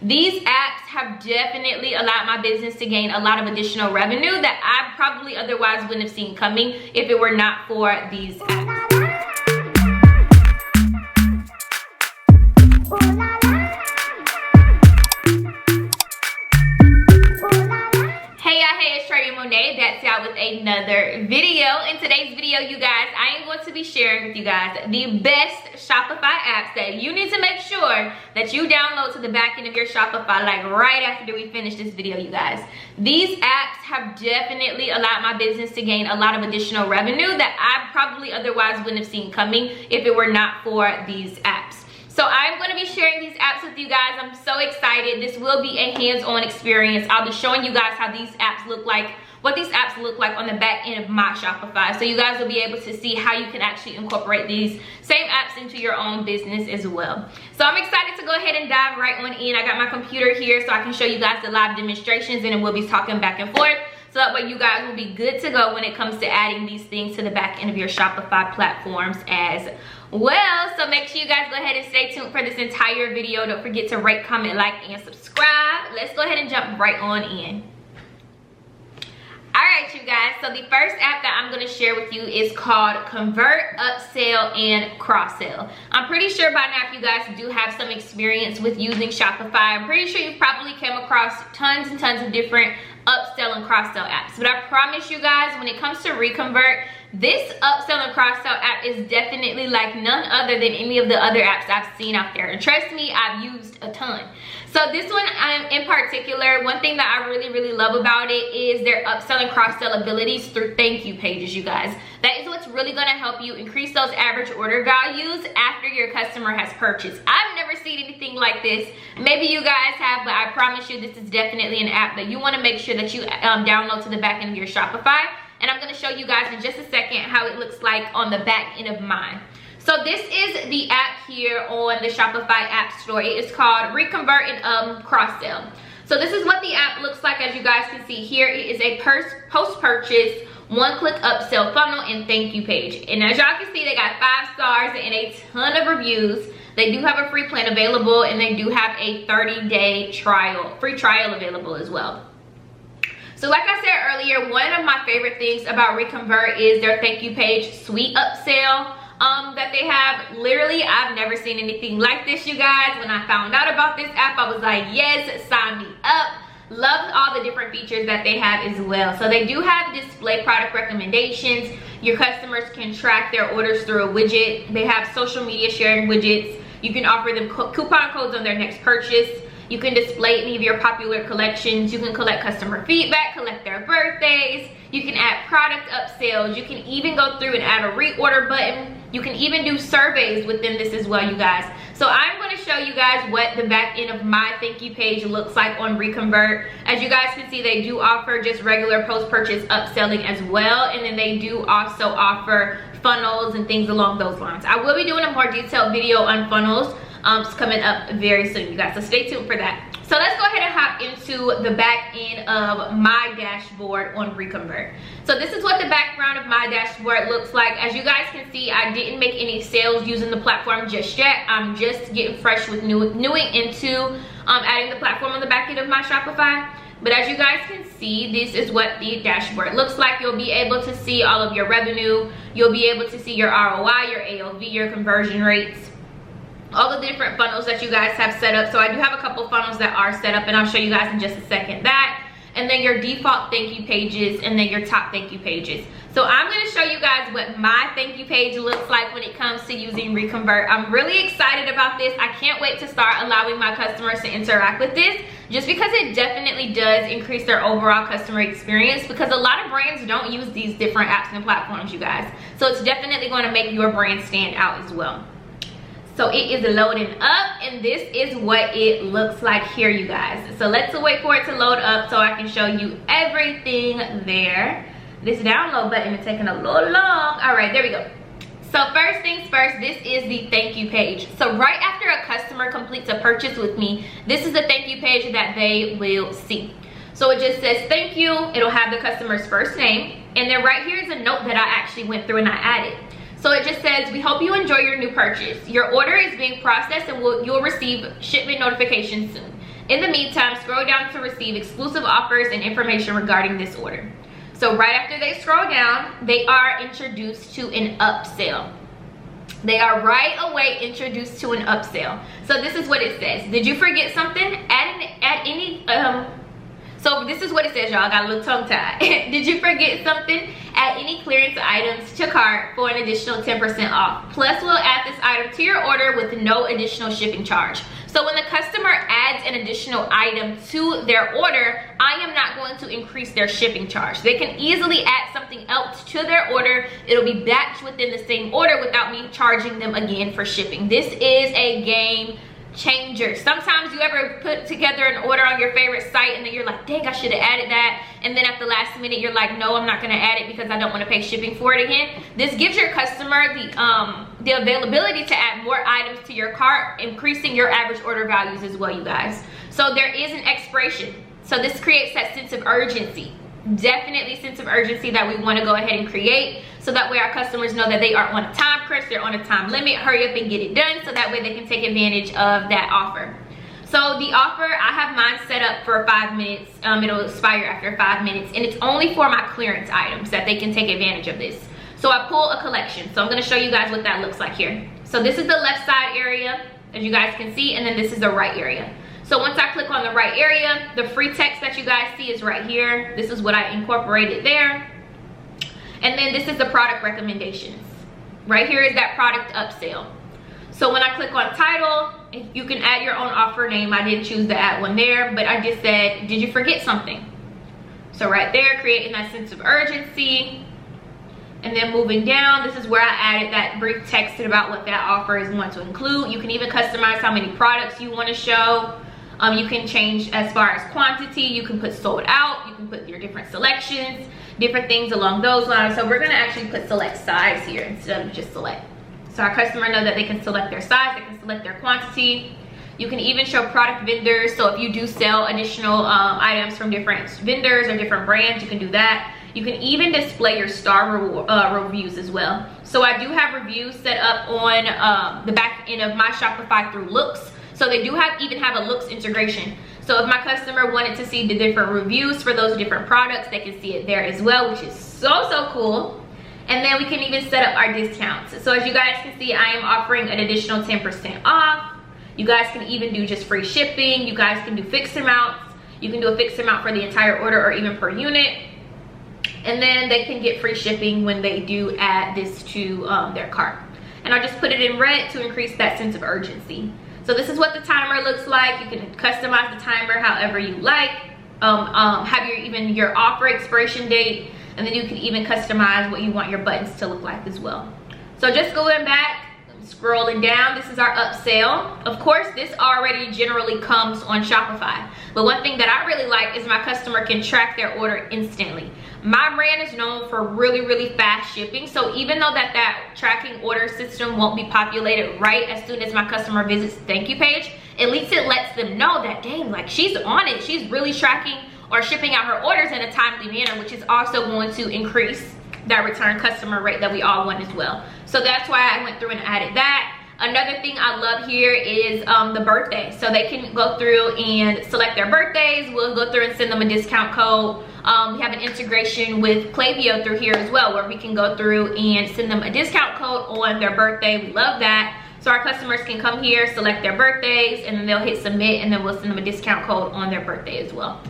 These apps have definitely allowed my business to gain a lot of additional revenue that I probably otherwise wouldn't have seen coming if it were not for these apps. Hey, it's Troyia Monay. That's y'all with another video. In today's video, you guys, I am going to be sharing with you guys the best Shopify apps that you need to make sure that you download to the back end of your Shopify, like right after we finish this video, you guys. These apps have definitely allowed my business to gain a lot of additional revenue that I probably otherwise wouldn't have seen coming if it were not for these apps. So I'm going to be sharing these apps with you guys. I'm so excited. This will be a hands-on experience. I'll be showing you guys how these apps look like, what these apps look like on the back end of my Shopify. So you guys will be able to see how you can actually incorporate these same apps into your own business as well. So I'm excited to go ahead and dive right on in. I got my computer here so I can show you guys the live demonstrations, and then we'll be talking back and forth. So that way you guys will be good to go when it comes to adding these things to the back end of your Shopify platforms as well. So make sure you guys go ahead and stay tuned for this entire video. Don't forget to rate, comment, like, and subscribe. Let's go ahead and jump right on in. Alright, you guys, so the first app that I'm going to share with you is called Convert, Upsell, and Cross-Sell. I'm pretty sure by now if you guys do have some experience with using Shopify, I'm pretty sure you've probably came across tons and tons of different upsell and cross-sell apps. But I promise you guys, when it comes to Reconvert, this upsell and cross-sell app is definitely like none other than any of the other apps I've seen out there. And trust me, I've used a ton. So this one in particular, one thing that I really love about it is their upsell and cross-sell abilities through thank you pages, you guys. That is what's really going to help you increase those average order values after your customer has purchased. I've never seen anything like this. Maybe you guys have, but I promise you this is definitely an app that you want to make sure that you download to the back end of your Shopify. And I'm going to show you guys in just a second how it looks like on the back end of mine. So this is the app here on the Shopify App Store. It is called Reconvert and Cross-Sell. So this is what the app looks like. As you guys can see here, it is a post-purchase, one-click upsell funnel and thank you page. And as y'all can see, they got 5 stars and a ton of reviews. They do have a free plan available, and they do have a 30-day trial, free trial available as well. So like I said earlier, one of my favorite things about Reconvert is their thank you page suite upsell that they have. Literally, I've never seen anything like this, you guys. When I found out about this app, I was like, yes, sign me up. Loved all the different features that they have as well. So they do have display product recommendations. Your customers can track their orders through a widget. They have social media sharing widgets. You can offer them coupon codes on their next purchase. You can display any of your popular collections. You can collect customer feedback, collect their birthdays. You can add product upsells. You can even go through and add a reorder button. You can even do surveys within this as well, you guys. So I'm going to show you guys what the back end of my thank you page looks like on Reconvert. As you guys can see, they do offer just regular post-purchase upselling as well. And then they do also offer funnels and things along those lines. I will be doing a more detailed video on funnels. It's coming up very soon, you guys, so stay tuned for that. So let's go ahead and hop into the back end of my dashboard on Reconvert. So this is what the background of my dashboard looks like. As you guys can see, I didn't make any sales using the platform just yet. I'm just getting fresh with newing into adding the platform on the back end of my Shopify. But as you guys can see, this is what the dashboard looks like. You'll be able to see all of your revenue. You'll be able to see your ROI, your AOV, your conversion rates, all of the different funnels that you guys have set up. So I do have a couple funnels that are set up, and I'll show you guys in just a second that. And then your default thank you pages, and then your top thank you pages. So I'm going to show you guys what my thank you page looks like when it comes to using Reconvert. I'm really excited about this. I can't wait to start allowing my customers to interact with this, just because it definitely does increase their overall customer experience, because a lot of brands don't use these different apps and platforms, you guys. So it's definitely going to make your brand stand out as well. So it is loading up, and this is what it looks like here, you guys. So let's wait for it to load up so I can show you everything there. This download button is taking a little long. All right, there we go. So first things first, this is the thank you page. So right after a customer completes a purchase with me, this is the thank you page that they will see. So it just says thank you. It'll have the customer's first name, and then right here is a note that I actually went through and I added. So it just says, we hope you enjoy your new purchase. Your order is being processed, and you'll receive shipment notifications soon. In the meantime, scroll down to receive exclusive offers and information regarding this order. So right after they scroll down, they are introduced to an upsell. They are right away introduced to an upsell. So this is what it says. Did you forget something? So this is what it says, y'all. I got a little tongue tied. Did you forget something? Add any clearance items to cart for an additional 10% off. Plus, we'll add this item to your order with no additional shipping charge. So when the customer adds an additional item to their order, I am not going to increase their shipping charge. They can easily add something else to their order. It'll be batched within the same order without me charging them again for shipping. This is a game changer. Sometimes you ever put together an order on your favorite site and then you're like, dang, I should have added that, and then at the last minute you're like, no, I'm not going to add it because I don't want to pay shipping for it again. This gives your customer the availability to add more items to your cart, increasing your average order values as well, you guys. So there is an expiration, so this creates that sense of urgency. Definitely sense of urgency that we want to go ahead and create, so that way our customers know that they are on a time crunch, they're on a time limit. Hurry up and get it done, so that way they can take advantage of that offer. So the offer, I have mine set up for 5 minutes. It'll expire after 5 minutes, and it's only for my clearance items that they can take advantage of this. So I pull a collection. So I'm going to show you guys what that looks like here. So this is the left side area, as you guys can see, and then this is the right area. So once I click on the right area, the free text that you guys see is right here. This is what I incorporated there. And then this is the product recommendations. Right here is that product upsell. So when I click on title, you can add your own offer name. I didn't choose to add one there, but I just said, did you forget something? So right there, creating that sense of urgency. And then moving down, this is where I added that brief text about what that offer is going to include. You can even customize how many products you want to show. You can change as far as quantity. You can put sold out. You can put your different selections, different things along those lines. So we're going to actually put select size here instead of just select. So our customer knows that they can select their size, they can select their quantity. You can even show product vendors. So if you do sell additional items from different vendors or different brands, you can do that. You can even display your star reviews as well. So I do have reviews set up on the back end of my Shopify through Looks. So they do even have a Looks integration. So if my customer wanted to see the different reviews for those different products, they can see it there as well, which is so cool. And then we can even set up our discounts. So as you guys can see, I am offering an additional 10% off. You guys can even do just free shipping. You guys can do fixed amounts. You can do a fixed amount for the entire order or even per unit. And then they can get free shipping when they do add this to their cart. And I'll just put it in red to increase that sense of urgency. So this is what the timer looks like. You can customize the timer however you like. Have your offer expiration date, and then you can even customize what you want your buttons to look like as well. So just going back, scrolling down, this is our upsell. Of course, this already generally comes on Shopify. But one thing that I really like is my customer can track their order instantly. My brand is known for really fast shipping. So even though that tracking order system won't be populated right as soon as my customer visits the thank you page, at least it lets them know that, dang, like she's on it. She's really tracking or shipping out her orders in a timely manner, which is also going to increase that return customer rate that we all want as well. So that's why I went through and added that. Another thing I love here is the birthday. So they can go through and select their birthdays. We'll go through and send them a discount code. We have an integration with Klaviyo through here as well, where we can go through and send them a discount code on their birthday. We love that. So our customers can come here, select their birthdays, and then they'll hit submit, and then we'll send them a discount code on their birthday as well.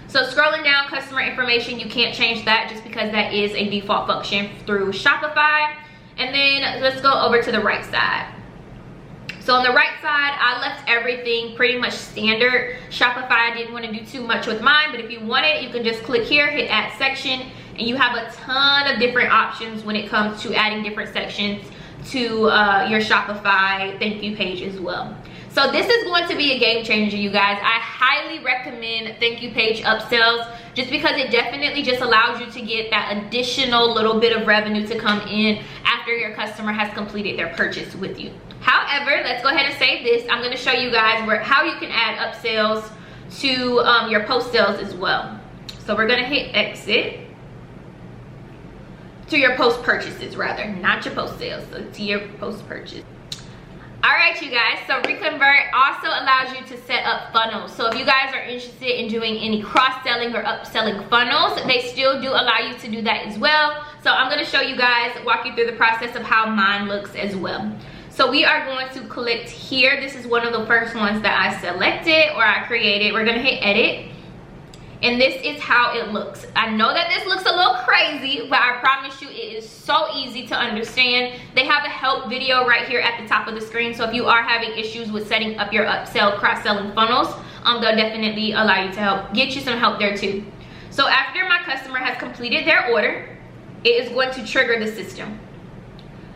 So scrolling down, customer information, you can't change that just because that is a default function through Shopify. And then let's go over to the right side. So on the right side, I left everything pretty much standard. Shopify, I didn't want to do too much with mine, but if you want it, you can just click here, hit add section, and you have a ton of different options when it comes to adding different sections to your Shopify thank you page as well. So this is going to be a game changer, you guys. I highly recommend thank you page upsells just because it definitely just allows you to get that additional little bit of revenue to come in after your customer has completed their purchase with you. However, let's go ahead and save this. I'm going to show you guys how you can add upsells to your post sales as well. So we're going to hit exit. To your post purchases rather, not your post sales, so to your post purchase. All right, you guys, so Reconvert also allows you to set up funnels. So if you guys are interested in doing any cross-selling or upselling funnels, they still do allow you to do that as well. So I'm going to show you guys, walk you through the process of how mine looks as well. So we are going to click here. This is one of the first ones that I selected or I created. We're going to hit edit. And this is how it looks. I know that this looks a little crazy, but I promise you it is so easy to understand. They have a help video right here at the top of the screen. So if you are having issues with setting up your upsell, cross-selling funnels, they'll definitely allow you to get you some help there too. So after my customer has completed their order, it is going to trigger the system.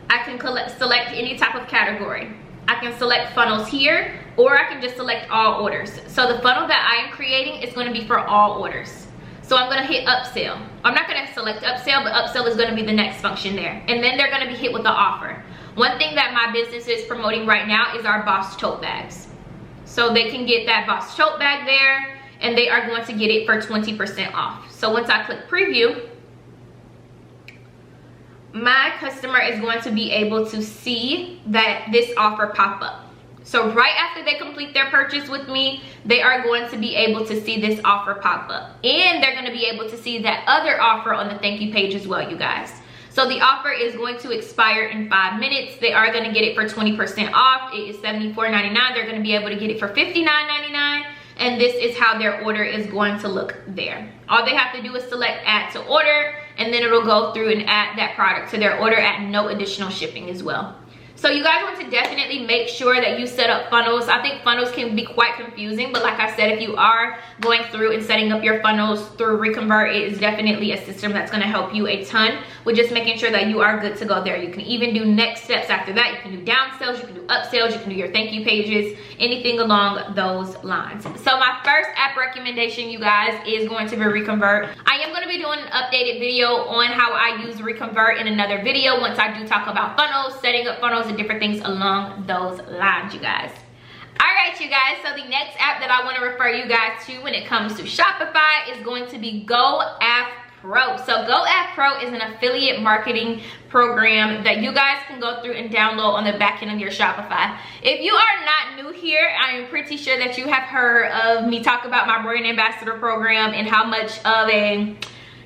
I can select any type of category. I can select funnels here, or I can just select all orders. So the funnel that I am creating is going to be for all orders. So I'm going to hit upsell. I'm not going to select upsell, but upsell is going to be the next function there. And then they're going to be hit with the offer. One thing that my business is promoting right now is our Boss tote bags. So they can get that Boss tote bag there, and they are going to get it for 20% off. So once I click preview, my customer is going to be able to see that this offer pop up. So right after they complete their purchase with me, they are going to be able to see this offer pop up. And they're going to be able to see that other offer on the thank you page as well, you guys. So the offer is going to expire in 5 minutes. They are going to get it for 20% off. It is $74.99. They're going to be able to get it for $59.99. And this is how their order is going to look there. All they have to do is select add to order, and then it'll go through and add that product to their order at no additional shipping as well. So you guys want to definitely make sure that you set up funnels. I think funnels can be quite confusing, but like I said, if you are going through and setting up your funnels through Reconvert, it is definitely a system that's going to help you a ton with just making sure that you are good to go there. You can even do next steps after that. You can do downsells, you can do upsells, you can do your thank you pages, anything along those lines. So my first app recommendation, you guys, is going to be Reconvert. I am going to be doing an updated video on how I use Reconvert in another video once I do talk about funnels, setting up funnels, and different things along those lines, you guys. All right, you guys, so the next app that I want to refer you guys to when it comes to Shopify is going to be GoApp Pro. So GoApp Pro is an affiliate marketing program that you guys can go through and download on the back end of your Shopify. If you are not new here, I am pretty sure that you have heard of me talk about my brand ambassador program and how much of a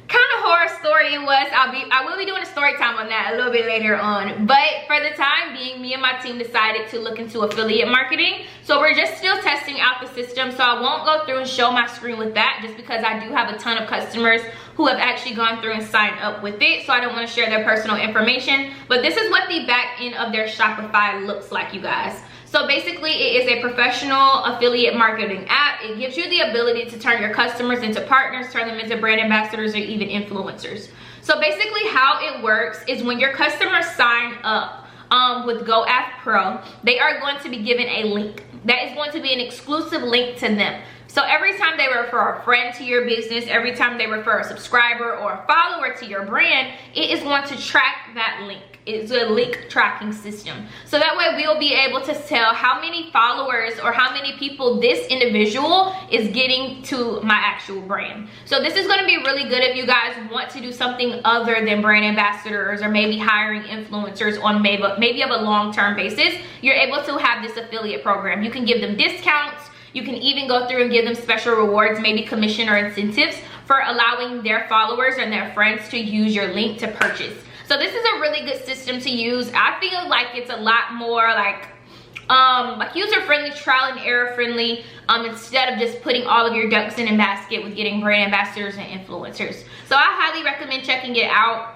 kind of horror story it was. I will be doing a story time on that a little bit later on, but for the time being, me and my team decided to look into affiliate marketing. So we're just still testing out the system, so I won't go through and show my screen with that just because I do have a ton of customers who have actually gone through and signed up with it, so I don't want to share their personal information. But this is what the back end of their Shopify looks like, you guys. So basically, it is a professional affiliate marketing app. It gives you the ability to turn your customers into partners, turn them into brand ambassadors, or even influencers. So basically how it works is when your customers sign up with GoApp Pro, they are going to be given a link. That is going to be an exclusive link to them. So every time they refer a friend to your business, every time they refer a subscriber or a follower to your brand, it is going to track that link. It's a link tracking system. So that way we'll be able to tell how many followers or how many people this individual is getting to my actual brand. So this is going to be really good if you guys want to do something other than brand ambassadors or maybe hiring influencers on maybe of a long-term basis. You're able to have this affiliate program. You can give them discounts. You can even go through and give them special rewards, maybe commission or incentives for allowing their followers and their friends to use your link to purchase. So this is a really good system to use. I feel like it's a lot more like user-friendly, trial and error friendly, instead of just putting all of your ducks in a basket with getting brand ambassadors and influencers. So I highly recommend checking it out.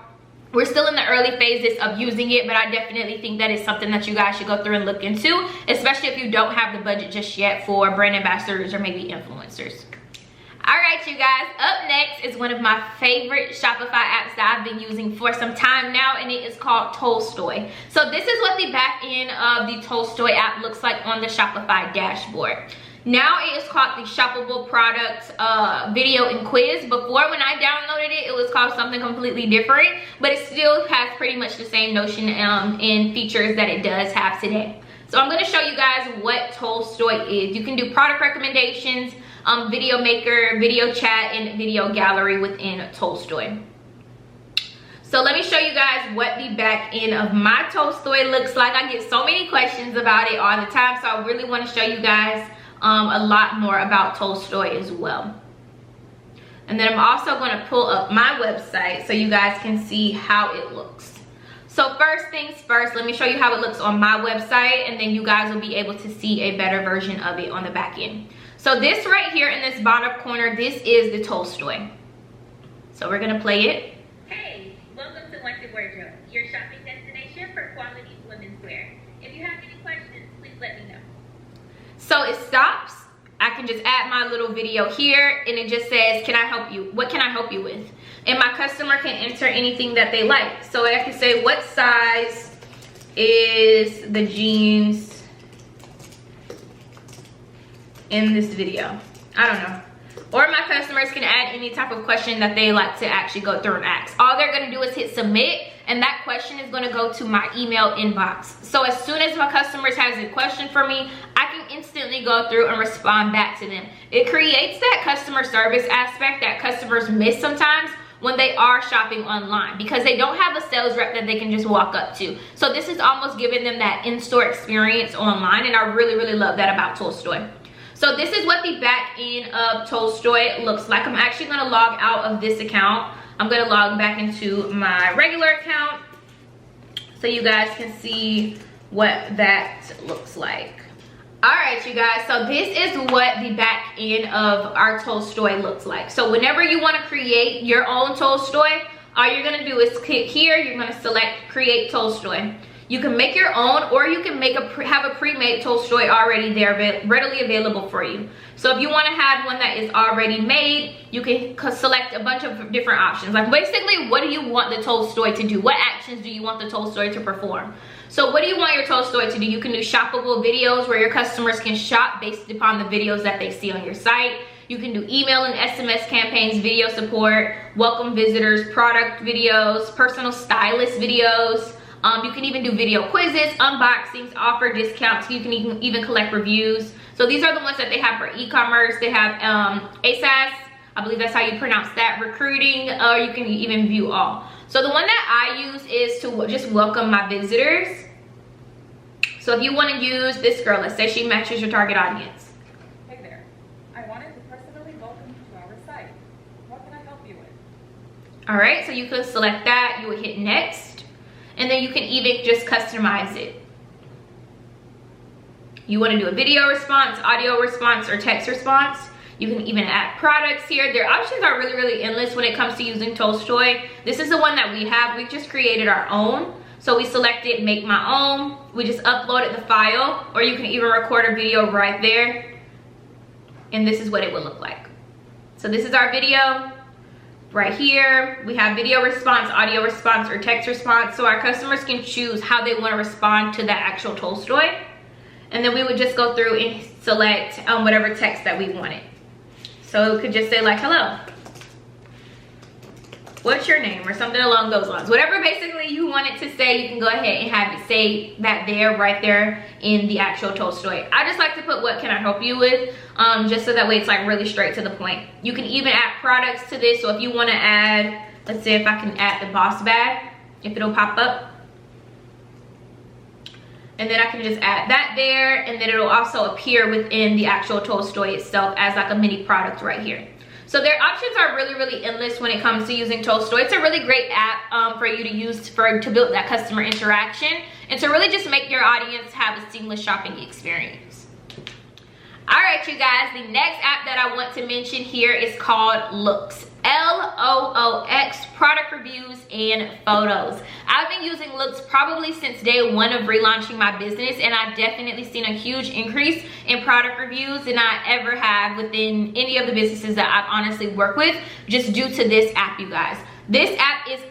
We're still in the early phases of using it, but I definitely think that is something that you guys should go through and look into, especially if you don't have the budget just yet for brand ambassadors or maybe influencers. All right, you guys, up next is one of my favorite Shopify apps that I've been using for some time now, and it is called Tolstoy. So this is what the back end of the Tolstoy app looks like on the Shopify dashboard. Now it is called the Shoppable Products Video and Quiz. Before, when I downloaded it, it was called something completely different, but it still has pretty much the same notion and features that it does have today. So I'm going to show you guys what Tolstoy is. You can do product recommendations, video maker, video chat, and video gallery within Tolstoy. So let me show you guys what the back end of my Tolstoy looks like. I get so many questions about it all the time, so I really want to show you guys a lot more about Tolstoy as well. And then I'm also going to pull up my website so you guys can see how it looks. So first things first, let me show you how it looks on my website, and then you guys will be able to see a better version of it on the back end. So this right here in this bottom corner, this is the Tolstoy. So we're going to play it. Hey, welcome to Wanted Wardrobe, your shopping destination for quality women's wear. If you have any questions, please let me know. So it stops. I can just add my little video here, and it just says, can I help you? What can I help you with? And my customer can enter anything that they like. So I can say, what size is the jeans in this video? I don't know. Or my customers can add any type of question that they like to actually go through and ask. All they're gonna do is hit submit, and that question is gonna go to my email inbox. So as soon as my customers has a question for me, I can instantly go through and respond back to them. It creates that customer service aspect that customers miss sometimes when they are shopping online, because they don't have a sales rep that they can just walk up to. So this is almost giving them that in-store experience online, and I really, really love that about Tolstoy. So this is what the back end of Tolstoy looks like. I'm actually gonna log out of this account. I'm gonna log back into my regular account so you guys can see what that looks like. All right, you guys, so this is what the back end of our Tolstoy looks like. So whenever you wanna create your own Tolstoy, all you're gonna do is click here, you're gonna select create Tolstoy. You can make your own, or you can make have a pre-made Tolstoy already there, readily available for you. So if you want to have one that is already made, you can select a bunch of different options. Like basically, what do you want the Tolstoy to do? What actions do you want the Tolstoy to perform? So what do you want your Tolstoy to do? You can do shoppable videos where your customers can shop based upon the videos that they see on your site. You can do email and SMS campaigns, video support, welcome visitors, product videos, personal stylist videos. You can even do video quizzes, unboxings, offer discounts. You can even collect reviews. So these are the ones that they have for e-commerce. They have ASAS, I believe that's how you pronounce that, recruiting, or you can even view all. So the one that I use is to just welcome my visitors. So if you want to use this girl, let's say she matches your target audience. Hey there, I wanted to personally welcome you to our site. What can I help you with? All right, so you could select that, you would hit next. And then you can even just customize it. You want to do a video response, audio response, or text response. You can even add products here. Their options are really, really endless when it comes to using Tolstoy. This is the one that we have. We just created our own. So we selected make my own. We just uploaded the file, or you can even record a video right there. And this is what it would look like. So this is our video. Right here, we have video response, audio response, or text response. So our customers can choose how they want to respond to that actual Tolstoy. And then we would just go through and select whatever text that we wanted. So it could just say like, hello. What's your name? Or something along those lines. Whatever basically you want it to say, you can go ahead and have it say that there, right there in the actual Tolstoy. I just like to put what can I help you with, just so that way it's like really straight to the point. You can even add products to this. So if you want to add, let's say if I can add the boss bag, if it'll pop up. And then I can just add that there, and then it'll also appear within the actual Tolstoy itself as like a mini product right here. So their options are really, really endless when it comes to using Tolstoy. It's a really great app for you to use to build that customer interaction and to really just make your audience have a seamless shopping experience. All right, you guys, the next app that I want to mention here is called Looks. L-O-O-X, product reviews and photos. I've been using Looks probably since day one of relaunching my business, and I've definitely seen a huge increase in product reviews than I ever have within any of the businesses that I've honestly worked with, just due to this app, you guys. This app is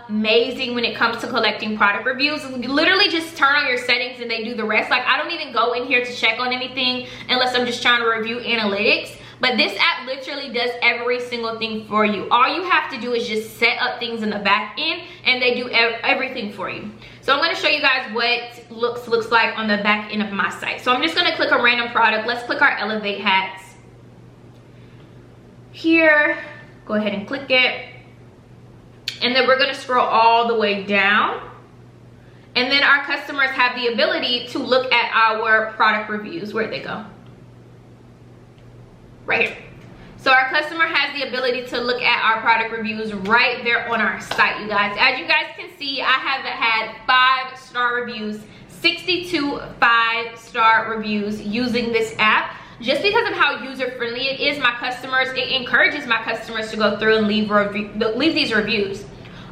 amazing when it comes to collecting product reviews. You literally just turn on your settings and they do the rest. Like, I don't even go in here to check on anything unless I'm just trying to review analytics. But this app literally does every single thing for you. All you have to do is just set up things in the back end, and they do everything for you. So I'm going to show you guys what looks like on the back end of my site. So I'm just going to click a random product. Let's click our Elevate hats. Here, go ahead and click it. And then we're gonna scroll all the way down. And then our customers have the ability to look at our product reviews. Where'd they go? Right here. So our customer has the ability to look at our product reviews right there on our site, you guys. As you guys can see, I have had 5-star reviews, 62 5-star reviews using this app. Just because of how user-friendly it is, it encourages my customers to go through and leave these reviews.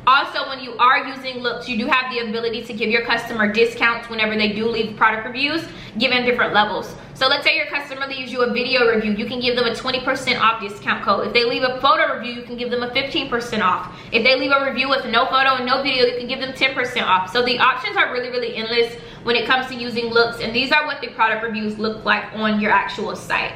Also, when you are using Looks, you do have the ability to give your customer discounts whenever they do leave product reviews, given different levels. So let's say your customer leaves you a video review, you can give them a 20% off discount code. If they leave a photo review, you can give them a 15% off. If they leave a review with no photo and no video, you can give them 10% off. So the options are really, really endless when it comes to using Looks, and these are what the product reviews look like on your actual site.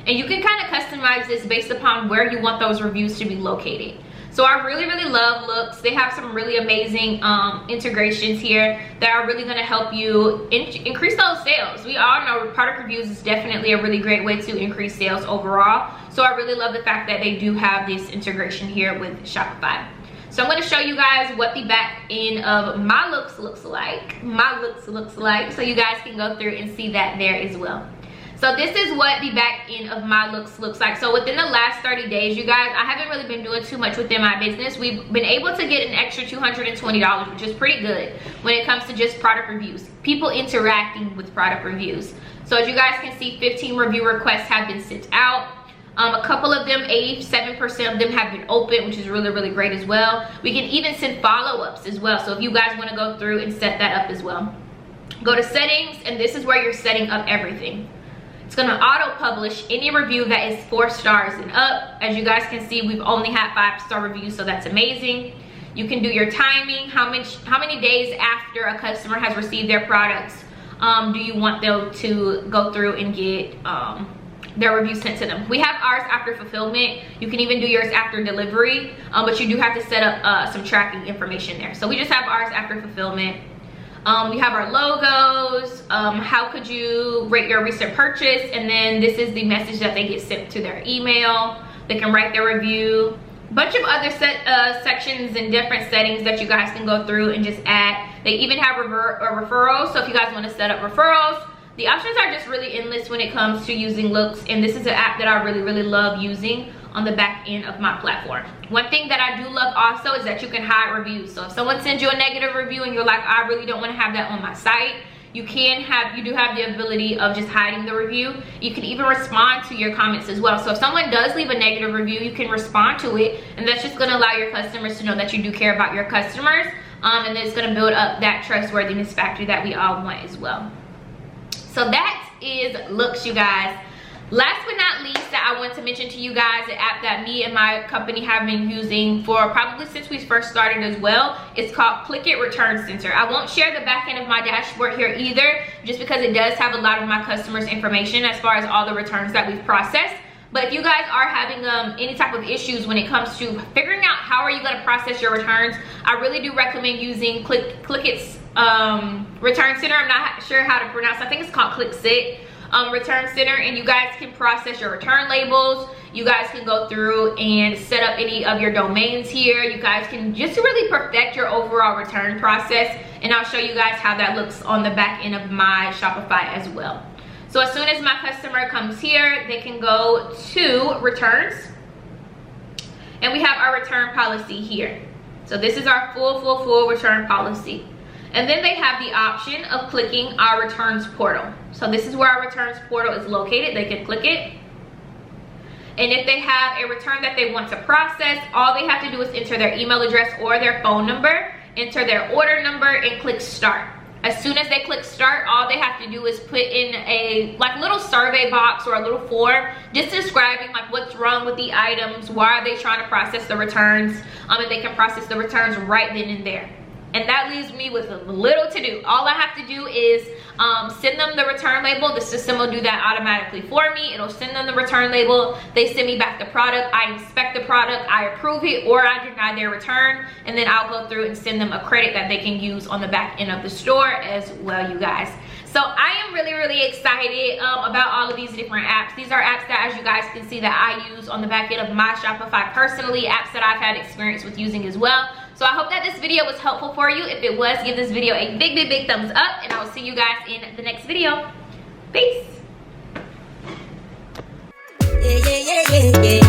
And you can kind of customize this based upon where you want those reviews to be located. So I really, really love Looks. They have some really amazing integrations here that are really gonna help you increase those sales. We all know product reviews is definitely a really great way to increase sales overall. So I really love the fact that they do have this integration here with Shopify. So I'm gonna show you guys what the back end of my Looks looks like. So you guys can go through and see that there as well. So this is what the back end of my Looks looks like. So within the last 30 days, you guys, I haven't really been doing too much within my business. We've been able to get an extra $220, which is pretty good when it comes to just product reviews. People interacting with product reviews. So as you guys can see, 15 review requests have been sent out. A couple of them, 87% of them have been open, which is really, really great as well. We can even send follow-ups as well. So if you guys want to go through and set that up as well. Go to settings, and this is where you're setting up everything. It's gonna auto-publish any review that is 4 stars and up. As you guys can see, we've only had 5-star reviews, so that's amazing. You can do your timing, how many days after a customer has received their products do you want them to go through and get their review sent to them. We have ours after fulfillment. You can even do yours after delivery, but you do have to set up some tracking information there. So we just have ours after fulfillment. We have our logos, how could you rate your recent purchase, and then this is the message that they get sent to their email. They can write their review. A bunch of other sections and different settings that you guys can go through and just add. They even have referrals, so if you guys want to set up referrals, the options are just really endless when it comes to using Looks, and this is an app that I really, really love using on the back end of my platform. One thing that I do love also is that you can hide reviews. So if someone sends you a negative review and you're like, I really don't want to have that on my site, you do have the ability of just hiding the review. You can even respond to your comments as well. So if someone does leave a negative review, you can respond to it, and that's just gonna allow your customers to know that you do care about your customers, and it's gonna build up that trustworthiness factor that we all want as well. So that is Looks, you guys. Last but not least, that I want to mention to you guys, an app that me and my company have been using for probably since we first started as well. It's called Click It Return Center. I won't share the back end of my dashboard here either, just because it does have a lot of my customers' information as far as all the returns that we've processed. But if you guys are having any type of issues when it comes to figuring out how are you going to process your returns, I really do recommend using Click It's Return Center. I'm not sure how to pronounce it. I think it's called Click It Return Center, and you guys can process your return labels. You guys can go through and set up any of your domains here. You guys can just really perfect your overall return process, and I'll show you guys how that looks on the back end of my Shopify as well. So as soon as my customer comes here, they can go to returns, and we have our return policy here. So this is our full return policy. And then they have the option of clicking our returns portal. So this is where our returns portal is located. They can click it. And if they have a return that they want to process, all they have to do is enter their email address or their phone number, enter their order number, and click start. As soon as they click start, all they have to do is put in a little survey box or a little form just describing what's wrong with the items, why are they trying to process the returns, and they can process the returns right then and there. And that leaves me with little to do. All I have to do is send them the return label. The system will do that automatically for me. It'll send them the return label. They send me back the product. I inspect the product. I approve it or I deny their return. And then I'll go through and send them a credit that they can use on the back end of the store as well, you guys. So I am really excited about all of these different apps. These are apps that, as you guys can see, that I use on the back end of my Shopify personally, apps that I've had experience with using as well. So I hope that this video was helpful for you. If it was, give this video a big thumbs up, and I will see you guys in the next video. Peace. Yeah.